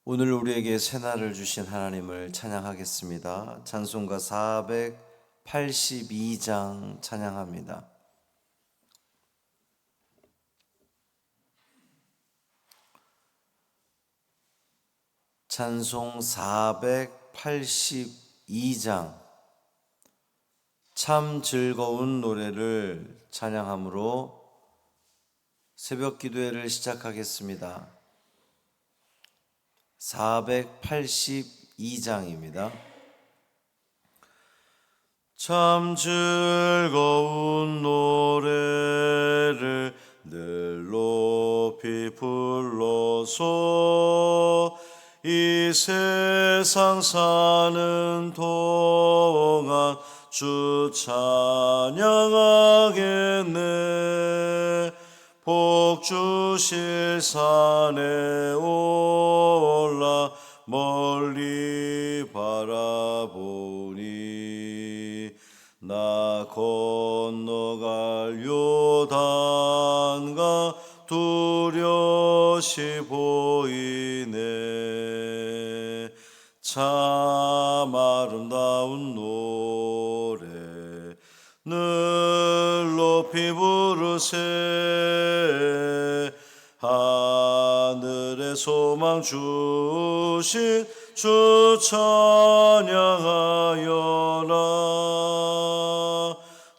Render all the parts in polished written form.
오늘 우리에게 새날을 주신 하나님을 찬양하겠습니다. 찬송가 482장 찬양합니다. 찬송 482장 참 즐거운 노래를 찬양함으로 새벽 기도회를 시작하겠습니다. 482장입니다. 참 즐거운 노래를 늘 높이 불러서 이 세상 사는 동안 주 찬양하겠네. 복 주실 산에 올라 멀리 바라보니 나 건너갈 요단강 뚜렷이 보이네. 참 아름다운 노래 늘 높이 부르세. 하늘의 소망 주신 주 찬양하여라.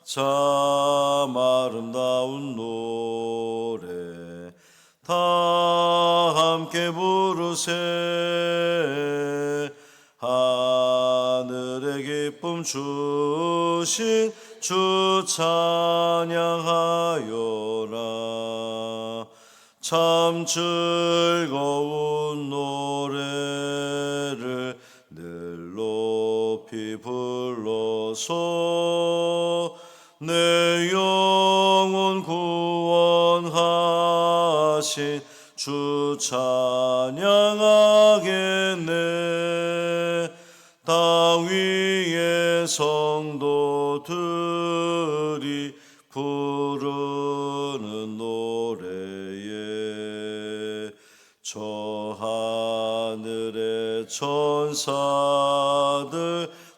참 아름다운 노래 다 함께 부르세. 하늘의 기쁨 주신 주 찬양하여라. 참 즐거운 노래를 늘 높이 불러서 내 영혼 구원하신 주 찬양하겠네. 땅 위의 성도들이 부르는 노래에 저 하늘의 천사들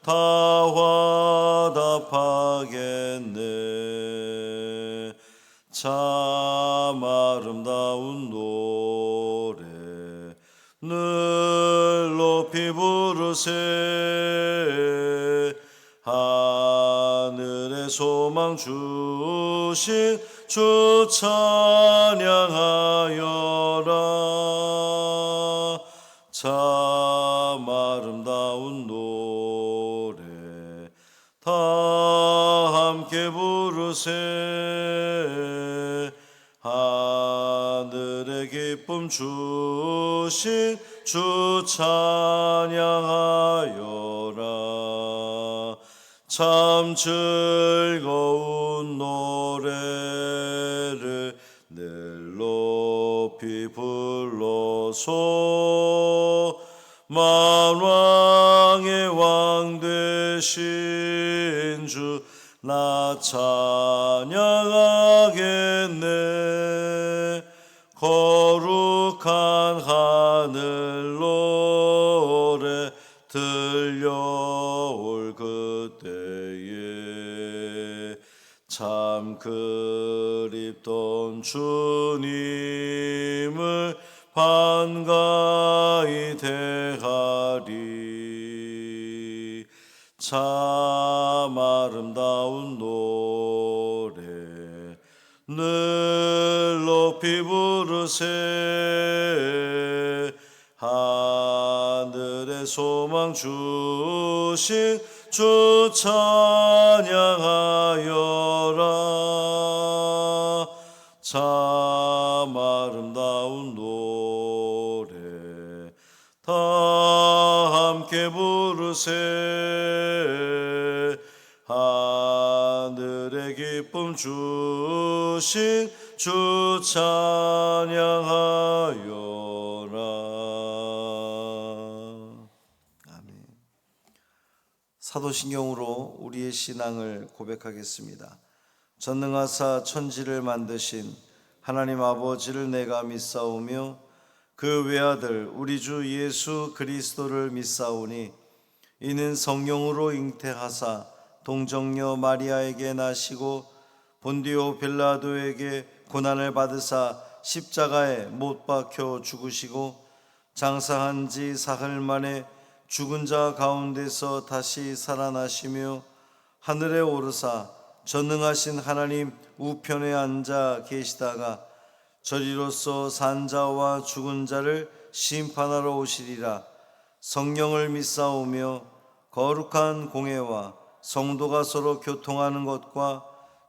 다 화답하겠네. 참 아름다운 노래 늘 높이 부르세. 하늘의 소망 주신 주 찬양하여라. 참 아름다운 노래 다 함께 부르세. 하늘의 기쁨 주신 주 찬양하여라. 참 즐거운 노래를 늘 높이 불러서 만왕의 왕 되신 주 나 찬양하겠네. 거룩한 하늘 노래 들려올 그때에 참 그립던 주님을 반가이 대하리. 참 아름다운 노래 늘 높이 부르세. 하늘의 소망 주신 주 찬양하여라. 참 아름다운 노래 다 함께 부르세. 하늘의 기쁨 주신 주 찬양하여라. 아멘. 사도신경으로 우리의 신앙을 고백하겠습니다. 전능하사 천지를 만드신 하나님 아버지를 내가 믿사오며 그 외아들 우리 주 예수 그리스도를 믿사오니 이는 성령으로 잉태하사 동정녀 마리아에게 나시고 본디오 빌라도에게 고난을 받으사 십자가에 못 박혀 죽으시고 장사한 지 사흘 만에 죽은 자 가운데서 다시 살아나시며 하늘에 오르사 전능하신 하나님 우편에 앉아 계시다가 저리로서 산 자와 죽은 자를 심판하러 오시리라. 성령을 믿사오며 거룩한 공회와 성도가 서로 교통하는 것과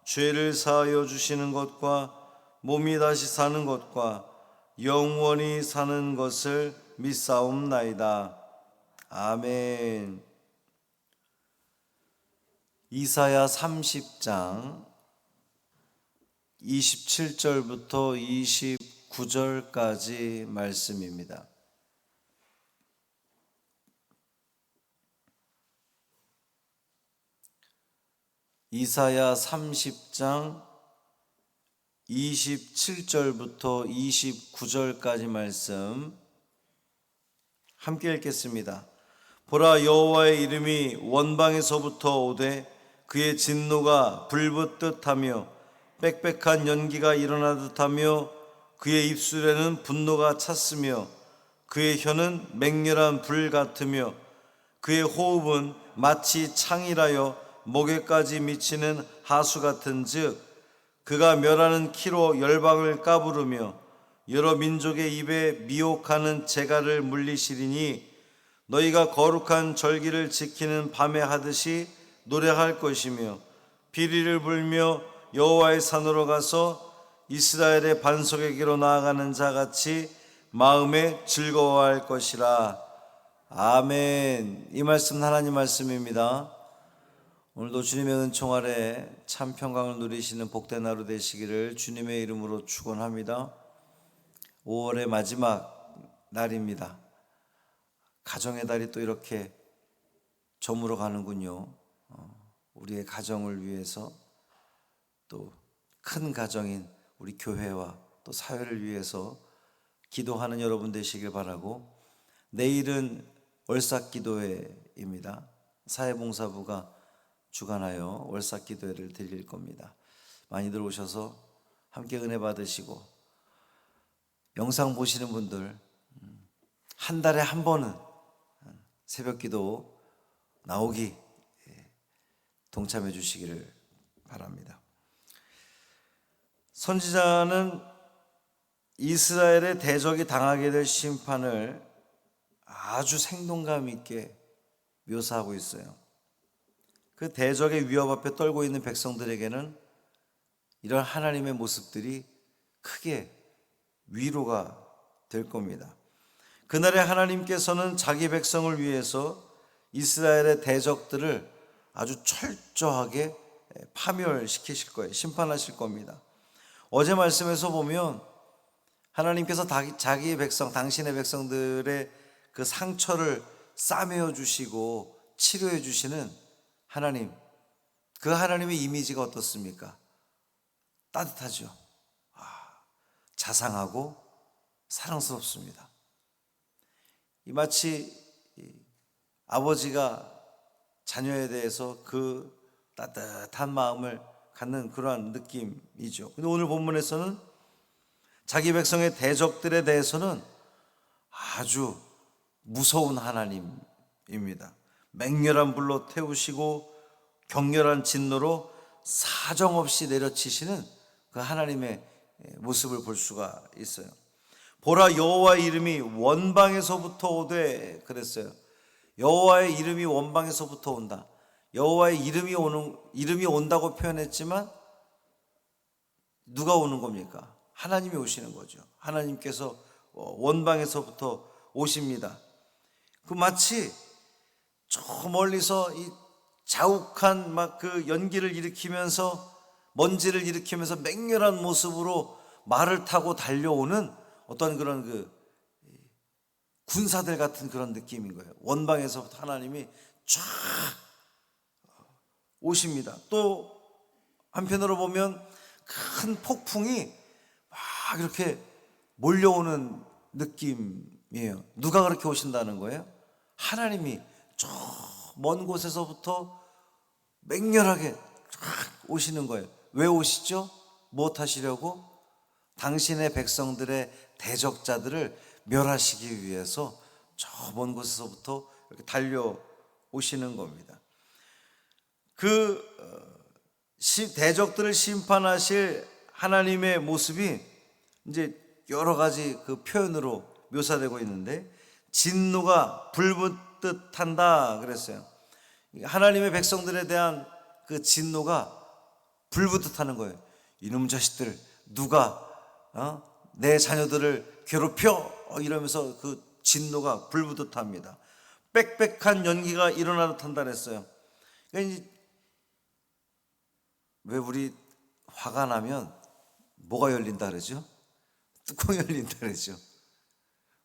죄를 사하여 주시는 것과 몸이 다시 사는 것과 영원히 사는 것을 믿사옵나이다. 아멘. 이사야 30장 27절부터 29절까지 말씀입니다. 이사야 30장 27절부터 29절까지 말씀 함께 읽겠습니다. 보라, 여호와의 이름이 원방에서부터 오되 그의 진노가 불붙듯 하며 빽빽한 연기가 일어나듯 하며 그의 입술에는 분노가 찼으며 그의 혀는 맹렬한 불 같으며 그의 호흡은 마치 창이라여 목에까지 미치는 하수 같은즉 그가 멸하는 키로 열방을 까부르며 여러 민족의 입에 미혹하는 재갈을 물리시리니 너희가 거룩한 절기를 지키는 밤에 하듯이 노래할 것이며 비리를 불며 여호와의 산으로 가서 이스라엘의 반석에게로 나아가는 자같이 마음에 즐거워할 것이라. 아멘. 이 말씀 하나님 말씀입니다. 오늘도 주님의 은총 아래 참 평강을 누리시는 복된 하루 되시기를 주님의 이름으로 축원합니다. 5월의 마지막 날입니다. 가정의 달이 또 이렇게 저물어 가는군요. 우리의 가정을 위해서 또 큰 가정인 우리 교회와 또 사회를 위해서 기도하는 여러분 되시길 바라고, 내일은 월삭기도회입니다. 사회봉사부가 주관하여 월삭기도회를 드릴 겁니다. 많이들 오셔서 함께 은혜 받으시고, 영상 보시는 분들 한 달에 한 번은 새벽기도 나오기 동참해 주시기를 바랍니다. 선지자는 이스라엘의 대적이 당하게 될 심판을 아주 생동감 있게 묘사하고 있어요. 그 대적의 위협 앞에 떨고 있는 백성들에게는 이런 하나님의 모습들이 크게 위로가 될 겁니다. 그날에 하나님께서는 자기 백성을 위해서 이스라엘의 대적들을 아주 철저하게 파멸시키실 거예요. 심판하실 겁니다. 어제 말씀에서 보면 하나님께서 자기의 백성, 당신의 백성들의 그 상처를 싸매어 주시고 치료해 주시는 하나님, 그 하나님의 이미지가 어떻습니까? 따뜻하죠. 자상하고 사랑스럽습니다. 마치 아버지가 자녀에 대해서 그 따뜻한 마음을 갖는 그러한 느낌이죠. 근데 오늘 본문에서는 자기 백성의 대적들에 대해서는 아주 무서운 하나님입니다. 맹렬한 불로 태우시고 격렬한 진노로 사정없이 내려치시는 그 하나님의 모습을 볼 수가 있어요. 보라, 여호와의 이름이 원방에서부터 오되 그랬어요. 여호와의 이름이 원방에서부터 온다. 여호와의 이름이 온다고 표현했지만 누가 오는 겁니까? 하나님이 오시는 거죠. 하나님께서 원방에서부터 오십니다. 그 마치 저 멀리서 이 자욱한 막 그 연기를 일으키면서 먼지를 일으키면서 맹렬한 모습으로 말을 타고 달려오는 어떤 그런 그 군사들 같은 그런 느낌인 거예요. 원방에서부터 하나님이 쫙 오십니다. 또 한편으로 보면 큰 폭풍이 막 이렇게 몰려오는 느낌이에요. 누가 그렇게 오신다는 거예요? 하나님이 저 먼 곳에서부터 맹렬하게 오시는 거예요. 왜 오시죠? 무엇 하시려고? 당신의 백성들의 대적자들을 멸하시기 위해서 저 먼 곳에서부터 이렇게 달려오시는 겁니다. 그 대적들을 심판하실 하나님의 모습이 이제 여러 가지 그 표현으로 묘사되고 있는데, 진노가 불붙듯 한다 그랬어요. 하나님의 백성들에 대한 그 진노가 불붙듯 하는 거예요. 이놈 자식들, 누가 내 자녀들을 괴롭혀? 이러면서 그 진노가 불붙듯 합니다. 빽빽한 연기가 일어나듯 한다 그랬어요. 그러니까 왜 우리 화가 나면 뭐가 열린다 그러죠? 뚜껑이 열린다 그러죠.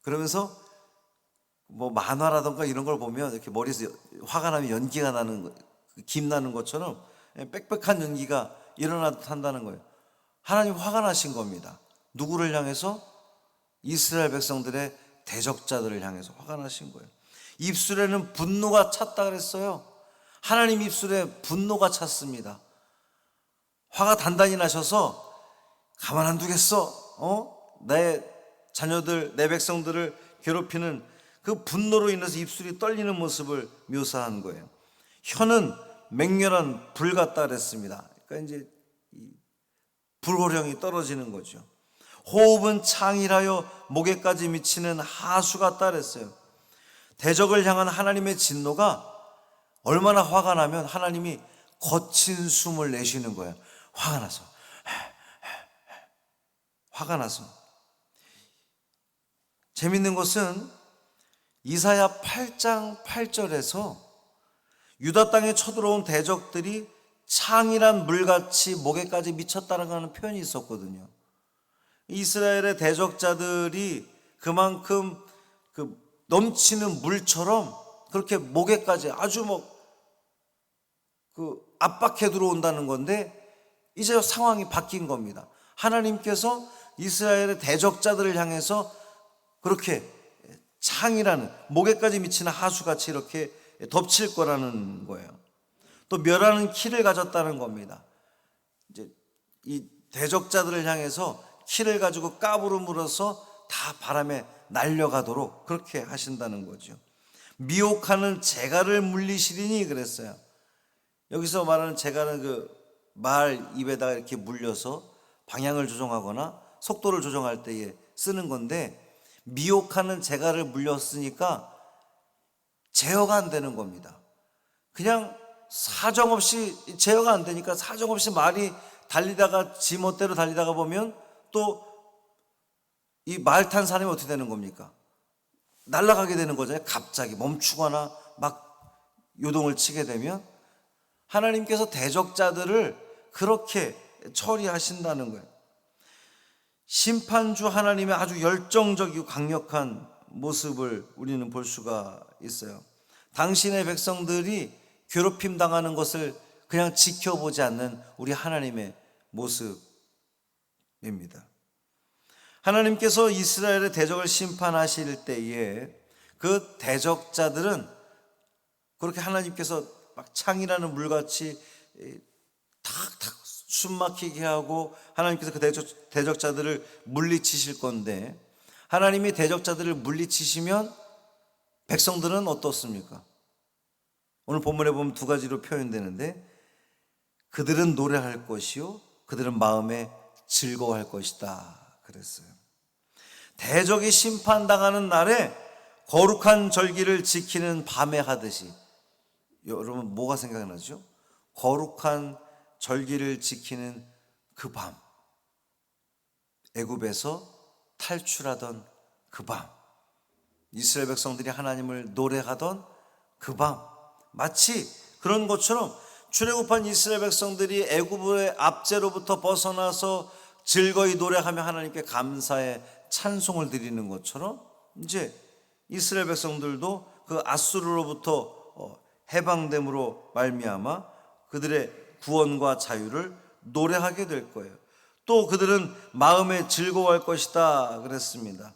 그러면서 뭐 만화라던가 이런 걸 보면 이렇게 머리에서 화가 나면 연기가 나는, 김 나는 것처럼 빽빽한 연기가 일어나듯 한다는 거예요. 하나님 화가 나신 겁니다. 누구를 향해서? 이스라엘 백성들의 대적자들을 향해서 화가 나신 거예요. 입술에는 분노가 찼다 그랬어요. 하나님 입술에 분노가 찼습니다. 화가 단단히 나셔서 가만 안 두겠어. 내 자녀들, 내 백성들을 괴롭히는 그 분노로 인해서 입술이 떨리는 모습을 묘사한 거예요. 혀는 맹렬한 불 같다 그랬습니다. 그러니까 이제 불호령이 떨어지는 거죠. 호흡은 창이라여 목에까지 미치는 하수 같다 그랬어요. 대적을 향한 하나님의 진노가 얼마나 화가 나면 하나님이 거친 숨을 내쉬는 거예요. 화가 나서. 화가 나서. 재밌는 것은 이사야 8장 8절에서 유다 땅에 쳐들어온 대적들이 창이란 물같이 목에까지 미쳤다라고 하는 표현이 있었거든요. 이스라엘의 대적자들이 그만큼 그 넘치는 물처럼 그렇게 목에까지 아주 그 압박해 들어온다는 건데, 이제 상황이 바뀐 겁니다. 하나님께서 이스라엘의 대적자들을 향해서 그렇게 창이라는 목에까지 미치는 하수같이 이렇게 덮칠 거라는 거예요. 또 멸하는 키를 가졌다는 겁니다. 이제 이 대적자들을 향해서 키를 가지고 까부로 물어서 다 바람에 날려가도록 그렇게 하신다는 거죠. 미혹하는 재갈을 물리시리니 그랬어요. 여기서 말하는 재갈은 그 말 입에다가 이렇게 물려서 방향을 조정하거나 속도를 조정할 때에 쓰는 건데, 미혹하는 재갈을 물렸으니까 제어가 안 되는 겁니다. 그냥 사정없이 제어가 안 되니까 사정없이 말이 달리다가 지멋대로 달리다가 보면 또 이 말 탄 사람이 어떻게 되는 겁니까? 날아가게 되는 거잖아요. 갑자기 멈추거나 막 요동을 치게 되면 하나님께서 대적자들을 그렇게 처리하신다는 거예요. 심판주 하나님의 아주 열정적이고 강력한 모습을 우리는 볼 수가 있어요. 당신의 백성들이 괴롭힘 당하는 것을 그냥 지켜보지 않는 우리 하나님의 모습입니다. 하나님께서 이스라엘의 대적을 심판하실 때에 그 대적자들은 그렇게 하나님께서 막 창이라는 물같이 탁탁 숨막히게 하고 하나님께서 그 대적자들을 물리치실 건데, 하나님이 대적자들을 물리치시면 백성들은 어떻습니까? 오늘 본문에 보면 두 가지로 표현되는데, 그들은 노래할 것이요 그들은 마음에 즐거워할 것이다 그랬어요. 대적이 심판당하는 날에 거룩한 절기를 지키는 밤에 하듯이, 여러분 뭐가 생각나죠? 거룩한 절기를 지키는 그 밤, 애굽에서 탈출하던 그 밤, 이스라엘 백성들이 하나님을 노래하던 그 밤, 마치 그런 것처럼 출애굽한 이스라엘 백성들이 애굽의 압제로부터 벗어나서 즐거이 노래하며 하나님께 감사의 찬송을 드리는 것처럼, 이제 이스라엘 백성들도 그 아수르로부터 해방됨으로 말미암아 그들의 구원과 자유를 노래하게 될 거예요. 또 그들은 마음에 즐거워할 것이다 그랬습니다.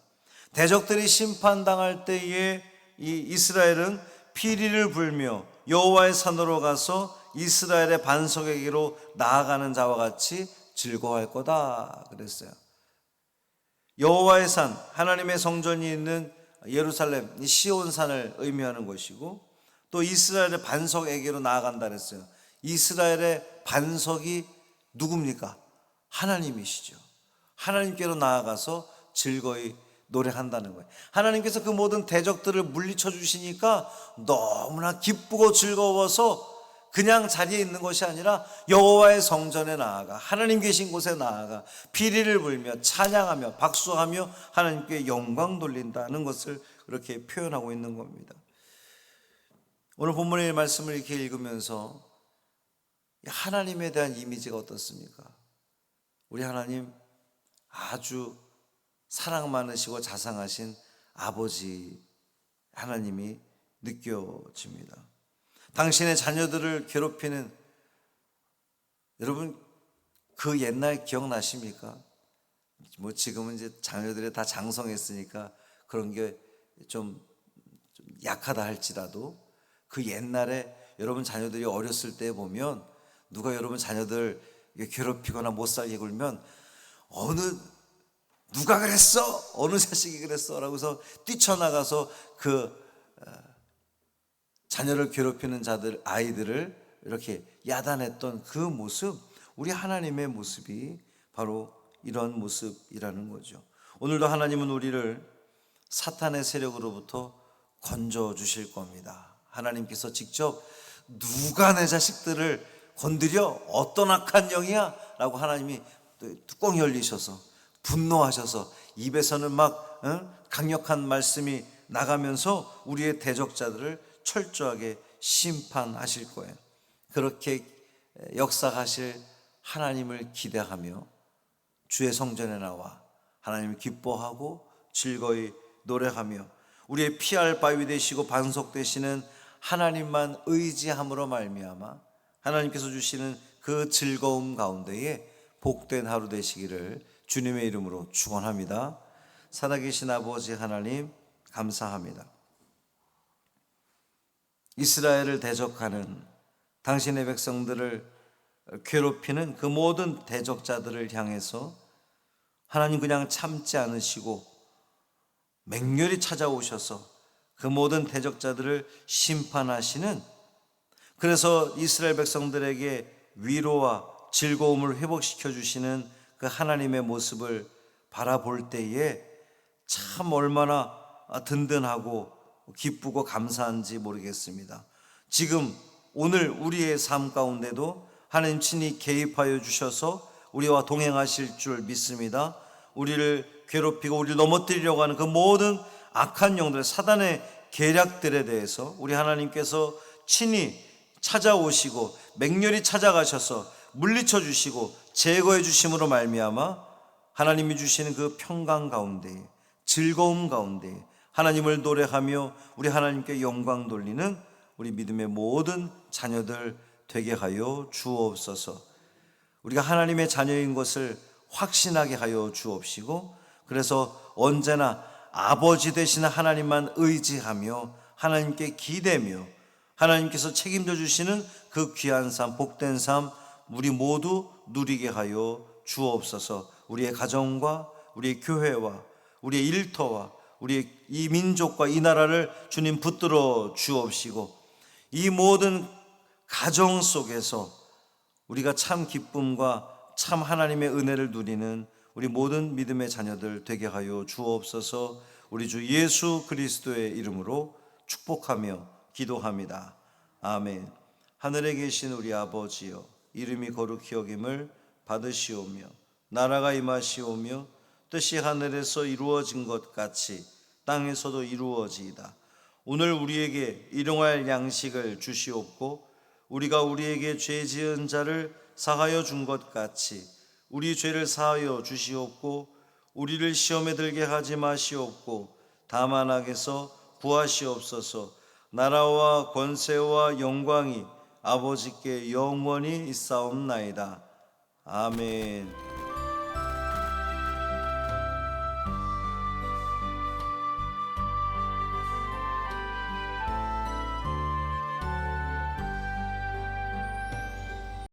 대적들이 심판당할 때에 이 이스라엘은 피리를 불며 여호와의 산으로 가서 이스라엘의 반석에게로 나아가는 자와 같이 즐거워할 거다 그랬어요. 여호와의 산, 하나님의 성전이 있는 예루살렘, 시온산을 의미하는 것이고, 또 이스라엘의 반석에게로 나아간다 그랬어요. 이스라엘의 반석이 누굽니까? 하나님이시죠. 하나님께로 나아가서 즐거이 노래한다는 거예요. 하나님께서 그 모든 대적들을 물리쳐 주시니까 너무나 기쁘고 즐거워서 그냥 자리에 있는 것이 아니라 여호와의 성전에 나아가, 하나님 계신 곳에 나아가 피리를 불며 찬양하며 박수하며 하나님께 영광 돌린다는 것을 그렇게 표현하고 있는 겁니다. 오늘 본문의 말씀을 이렇게 읽으면서 하나님에 대한 이미지가 어떻습니까? 우리 하나님 아주 사랑 많으시고 자상하신 아버지 하나님이 느껴집니다. 당신의 자녀들을 괴롭히는, 여러분 그 옛날 기억나십니까? 뭐 지금은 이제 자녀들이 다 장성했으니까 그런 게 좀 약하다 할지라도, 그 옛날에 여러분 자녀들이 어렸을 때 보면 누가 여러분 자녀들 괴롭히거나 못 살게 굴면 누가 그랬어? 어느 자식이 그랬어? 라고서 뛰쳐나가서 그 자녀를 괴롭히는 아이들을 이렇게 야단했던 그 모습, 우리 하나님의 모습이 바로 이런 모습이라는 거죠. 오늘도 하나님은 우리를 사탄의 세력으로부터 건져 주실 겁니다. 하나님께서 직접 누가 내 자식들을 건드려? 어떤 악한 영이야? 라고 하나님이 뚜껑 열리셔서 분노하셔서 입에서는 막 강력한 말씀이 나가면서 우리의 대적자들을 철저하게 심판하실 거예요. 그렇게 역사하실 하나님을 기대하며 주의 성전에 나와 하나님을 기뻐하고 즐거이 노래하며 우리의 피할 바위 되시고 반석 되시는 하나님만 의지함으로 말미암아 하나님께서 주시는 그 즐거움 가운데에 복된 하루 되시기를 주님의 이름으로 축원합니다. 살아계신 아버지 하나님 감사합니다. 이스라엘을 대적하는 당신의 백성들을 괴롭히는 그 모든 대적자들을 향해서 하나님 그냥 참지 않으시고 맹렬히 찾아오셔서 그 모든 대적자들을 심판하시는, 그래서 이스라엘 백성들에게 위로와 즐거움을 회복시켜 주시는 그 하나님의 모습을 바라볼 때에 참 얼마나 든든하고 기쁘고 감사한지 모르겠습니다. 지금 오늘 우리의 삶 가운데도 하나님 친히 개입하여 주셔서 우리와 동행하실 줄 믿습니다. 우리를 괴롭히고 우리를 넘어뜨리려고 하는 그 모든 악한 영들, 사단의 계략들에 대해서 우리 하나님께서 친히 찾아오시고 맹렬히 찾아가셔서 물리쳐 주시고 제거해 주심으로 말미암아 하나님이 주시는 그 평강 가운데, 즐거움 가운데 하나님을 노래하며 우리 하나님께 영광 돌리는 우리 믿음의 모든 자녀들 되게 하여 주옵소서. 우리가 하나님의 자녀인 것을 확신하게 하여 주옵시고, 그래서 언제나 아버지 되시는 하나님만 의지하며 하나님께 기대며 하나님께서 책임져 주시는 그 귀한 삶, 복된 삶 우리 모두 누리게 하여 주옵소서. 우리의 가정과 우리의 교회와 우리의 일터와 우리의 이 민족과 이 나라를 주님 붙들어 주옵시고, 이 모든 가정 속에서 우리가 참 기쁨과 참 하나님의 은혜를 누리는 우리 모든 믿음의 자녀들 되게 하여 주옵소서. 우리 주 예수 그리스도의 이름으로 축복하며 기도합니다. 아멘. 하늘에 계신 우리 아버지여, 이름이 거룩히 여김을 받으시오며 나라가 임하시오며 뜻이 하늘에서 이루어진 것 같이 땅에서도 이루어지이다. 오늘 우리에게 일용할 양식을 주시옵고 우리가 우리에게 죄 지은 자를 사하여 준 것 같이 우리 죄를 사하여 주시옵고 우리를 시험에 들게 하지 마시옵고 다만 악에서 구하시옵소서. 나라와 권세와 영광이 아버지께 영원히 있사옵나이다. 아멘.